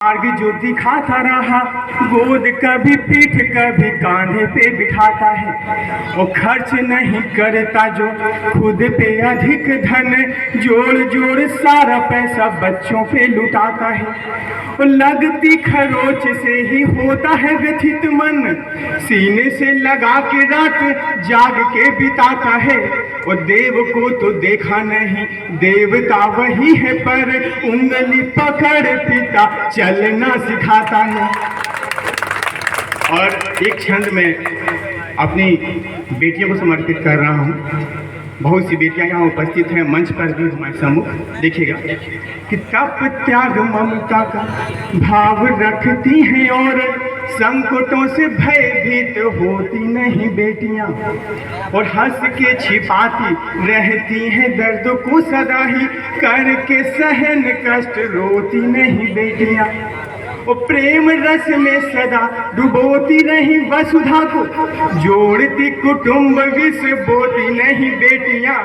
मार्ग जो दिखाता रहा, गोद कभी पीठ कभी कांधे पे बिठाता है। वो खर्च नहीं करता जो खुद पे अधिक धन, जोड़ जोड़ सारा पैसा बच्चों पे लुटाता है। वो लगती खरोच से ही होता है व्यथित मन, सीने से लगा के रात जाग के बिताता है। वो देव को तो देखा नहीं, देवता वही है, पर उंगली पकड़ पिता चलना सिखाता है। और एक छंद में अपनी बेटियों को समर्पित कर रहा हूँ। बहुत सी बेटियां यहाँ उपस्थित हैं, मंच पर भी हमारे सम्मुख। देखिएगा कि तप त्याग ममता का भाव रखती हैं और संकटों से भयभीत होती नहीं बेटियां, और हंस के छिपाती रहती हैं दर्द को सदा ही, करके सहन कष्ट रोती नहीं बेटियां। वो प्रेम रस में सदा डुबोती नहीं वसुधा को, जोड़ती कुटुंब विष बोती नहीं बेटियां।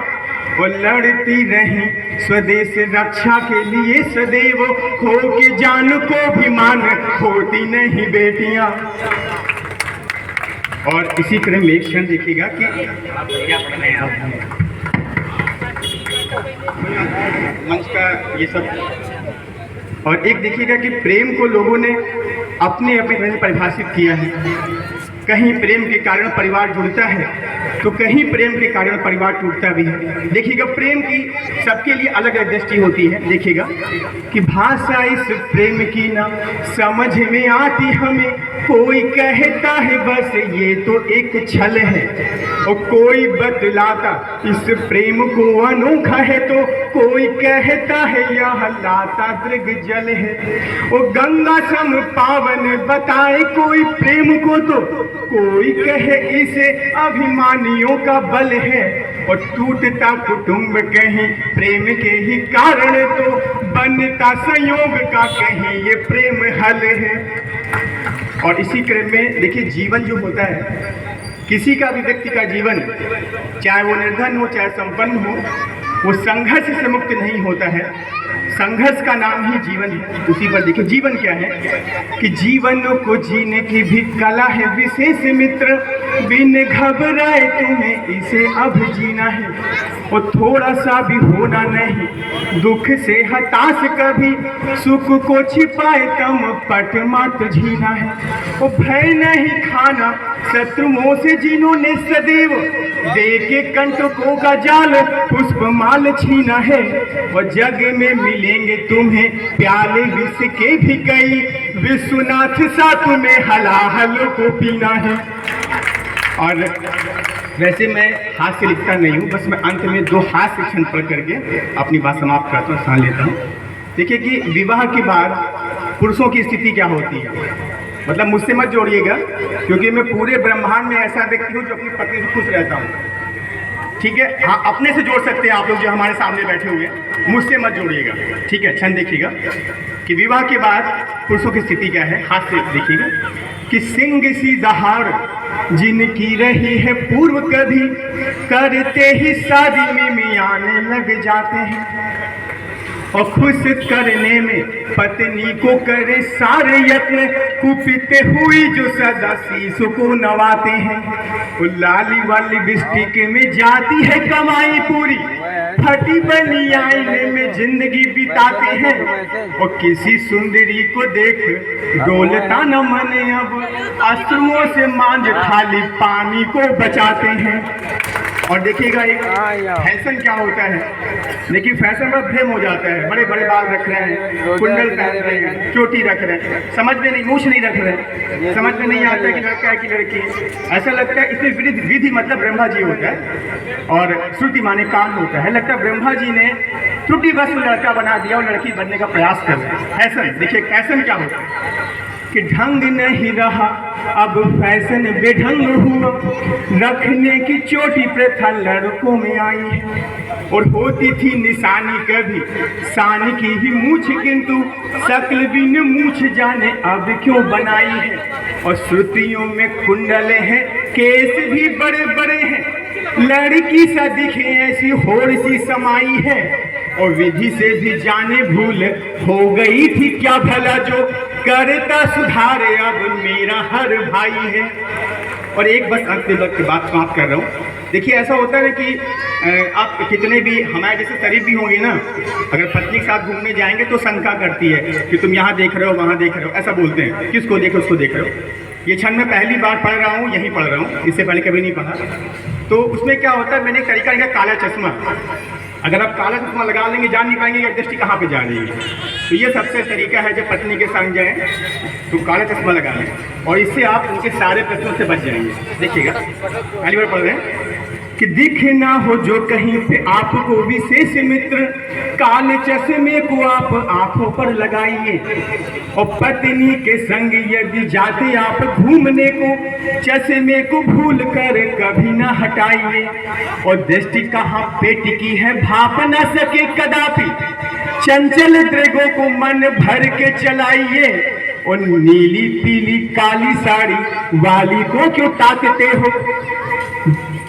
वो लड़ती रही स्वदेश रक्षा के लिए सदैव, खो के जान को भी मान खोती नहीं बेटियां। और इसी क्रम में एक क्षण देखिएगा कि क्या पढ़ना है आप मंच का ये सब। और एक देखिएगा कि प्रेम को लोगों ने अपने अपने तरह से परिभाषित किया है। कहीं प्रेम के कारण परिवार जुड़ता है तो कहीं प्रेम के कारण परिवार टूटता भी है। देखिएगा प्रेम की सबके लिए अलग अलग दृष्टि होती है। देखिएगा कि भाषा इस प्रेम की ना समझ में आती हमें, कोई कहता है बस ये तो एक छल है, और कोई बतलाता इस प्रेम को अनोखा है, तो कोई कहता है यह लाता दृग जल है। वो गंगा सम पावन बताए कोई प्रेम को, तो कोई कहे इसे अभिमानियों का बल है। और टूटता कुटुंब कहीं प्रेम के ही कारण, तो बनता संयोग का कहीं ये प्रेम हल है। और इसी क्रम में देखिए जीवन जो होता है, किसी का भी व्यक्ति का जीवन, चाहे वो निर्धन हो चाहे संपन्न हो, वो संघर्ष से मुक्त नहीं होता है। संघर्ष का नाम ही जीवन है। उसी पर देखिए जीवन क्या है कि जीवन को जीने की भी कला है विशेष मित्र, बिन घबराए तुम्हें इसे अब जीना है। और थोड़ा सा भी होना नहीं दुख से हताश, कभी सुख को छिपाए तम पट मत झीना है। वो भय नहीं खाना शत्रुओं से जिन्होंने सदैव दे के कंटकों का जाल पुष्प माल छीना है। और जग में मिलेंगे तुम्हें प्याले विष के भी कई, विश्वनाथ सा तुम्हें हलाहल को पीना है। और वैसे मैं हाथ से लिखता नहीं हूँ, बस मैं अंत में दो हाथ से क्षण पढ़ करके अपनी बात समाप्त करता हूँ, स्थान लेता हूँ। देखिए कि विवाह के बाद पुरुषों की स्थिति क्या होती है। मतलब मुझसे मत जोड़िएगा, क्योंकि मैं पूरे ब्रह्मांड में ऐसा व्यक्ति हूँ जो अपनी पत्नी से खुश रहता हूँ। ठीक है, हाँ अपने से जोड़ सकते हैं आप लोग जो हमारे सामने बैठे हुए हैं, मुझसे मत जोड़िएगा। ठीक है, क्षण देखिएगा कि विवाह के बाद पुरुषों की स्थिति क्या है। हाथ से देखिएगा कि सिंह सी दहाड़ जिनकी रही है पूर्व, कभी करते ही शादी में मियाने लग जाते हैं। और खुश करने में पत्नी को करे सारे यत्न, कुपित हुई जो सदा शीश को नवाते हैं। वो लाली वाली बिस्टिक में जाती है कमाई पूरी, फटी बनी आईने में जिंदगी बिताते हैं। और किसी सुंदरी को देख डोलता न मन, अब अश्रुओं से मांझ खाली पानी को बचाते हैं। और देखिएगा एक फैशन क्या होता है। देखिए फैशन में भ्रम हो जाता है, बड़े बड़े बाल रख रहे हैं, कुंडल पहन रहे हैं, चोटी रख रहे हैं, समझ में नहीं, मूछ नहीं रख रहे हैं, समझ में नहीं आता कि लड़का है कि लड़की है। ऐसा लगता है इसमें विधि मतलब ब्रह्मा जी होता है और श्रुति माने कान होता है। लगता है ब्रह्मा जी ने त्रुटिवश लड़का बना दिया और लड़की बनने का प्रयास कर रहे हैं। फैशन देखिए फैशन क्या होता है कि ढंग नहीं रहा अब फैशन बेढंग हुआ, रखने की चोटी प्रथा लड़कों में आई है। और होती थी निशानी कभी शान की ही मूछ, किंतु शक्ल बिन मूछ जाने अब क्यों बनाई है। और श्रुतियों में कुंडले हैं, केस भी बड़े बड़े हैं, लड़की सा दिखे ऐसी होड़ सी समाई है। और विधि से भी जाने भूल हो गई थी क्या भला जो करता सुधारे अब मेरा हर भाई है। और एक बस अंत में की बात समाप्त कर रहा हूँ। देखिए ऐसा होता है कि आप कितने भी हमारे जैसे करीब भी होंगे ना, अगर पत्नी के साथ घूमने जाएंगे तो शंका करती है कि तुम यहाँ देख रहे हो वहाँ देख रहे हो, ऐसा बोलते हैं, किसको देखे उसको देख रहे हो। ये क्षण मैं पहली बार पढ़ रहा हूँ, यहीं पढ़ रहा हूँ, इससे पहले कभी नहीं पढ़ा। तो उसमें क्या होता है, मैंने एक तरीका लिखा काला चश्मा। अगर आप काला चश्मा लगा लेंगे जान नहीं पाएंगे कि दृष्टि कहाँ पे जा रही है। तो ये सबसे तरीका है, जब पत्नी के संग जाएं तो काला चश्मा लगा लें और इससे आप उनके सारे प्रश्नों से बच जाएंगे। देखिएगा, पहली बार पढ़ रहे हैं कि दिख ना हो जो कहीं पे आपको विशेष मित्र, काले चश्मे को आप आंखों पर लगाइए। और पत्नी के संग यदि जाते आप घूमने को, चश्मे को भूल कर कभी ना हटाइए। और दृष्टि कहाँ पे टिकी है भाप न सके कदापि, चंचल दृगों को मन भर के चलाइए। और नीली पीली काली साड़ी वाली को क्यों ताकते हो,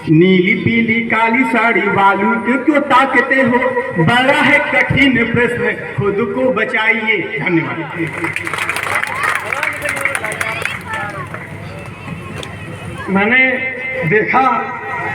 नीली पीली काली साड़ी वालू को क्यों ताकते हो, बड़ा है कठिन प्रश्न खुद को बचाइए। धन्यवाद। मैंने देखा